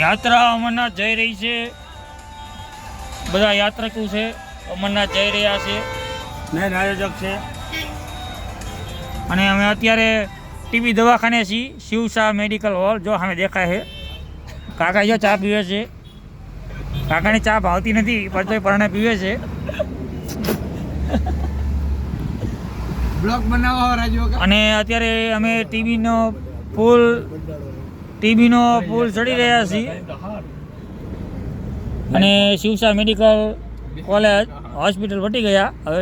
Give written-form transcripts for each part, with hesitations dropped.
યાત્રા અમરનાથ જઈ રહી છે, બધા યાત્રિકો છે, અમરનાથ જઈ રહ્યા છે, મેન આયોજક છે. અને અમે અત્યારે ટીબી દવાખાને છીએ, શિવસા મેડિકલ હોલ. જો સામે દેખાય છે, કાકા જો ચા પીવે છે. કાકાની ચા ભાવતી નથી પણ તોય પરણે પીવે છે. બ્લોગ બનાવો રાજુ. અને અત્યારે અમે ટીબીનો પુલ ચડી રહ્યા છીએ અને શિવસા મેડિકલ કોલેજ હોસ્પિટલ વટી ગયા. હવે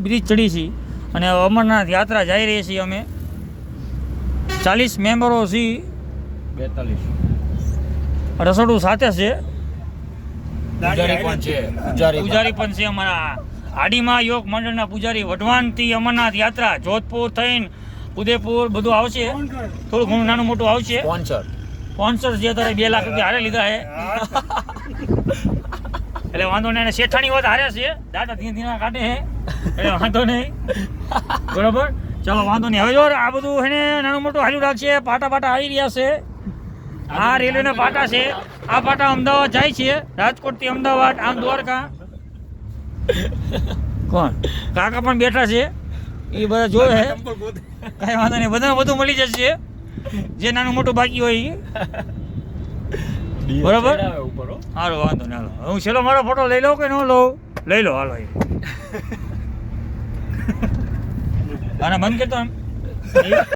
બ્રિજ ચડી છીએ અને અમરનાથ યાત્રા જઈ રહી છીએ. અમે 40 મેમ્બરો છીએ, 42 રસોડું સાથે છે, પૂજારી પણ છે. અમારા આડીમાં યોગ મંડળના પૂજારી વઢવાણથી અમરનાથ યાત્રા જોધપુર થઈને ઉદયપુર બધું આવશે. થોડું ઘણું નાનું મોટું આવશે. સ્પોન્સર જે અત્યારે 2 લાખ રૂપિયા હારે લીધા છે. એટલે વાંધો નહીં. એને શેઠાણી વાત હારે છે, દાદા ધીરે ધીરે કાઢે છે, એટલે વાંધો નહીં. બરોબર, ચાલો વાંધો નહીં. હવે જો આ બધું એને નાનું મોટું હાલ્યું રાખશે. પાટા આવી રહ્યા છે. આ રેલવેના પાટા છે. આ પાટા અમદાવાદ જાય છે, રાજકોટથી અમદાવાદ, આમ દ્વારકા. કોણ કાકા પણ બેઠા છે, એ બધા જોવે છે. કાંઈ વાંધો નહીં, બધાને બધું મળી જશે જે નાનું મોટું બાકી હોય એ. બરોબર, હાલો વાંધો નહીં. હાલો હું છેલ્લો મારો ફોટો લઈ લઉં કે ન લઉં? લઈ લો, હાલો. આને બંધ કરતો એમ.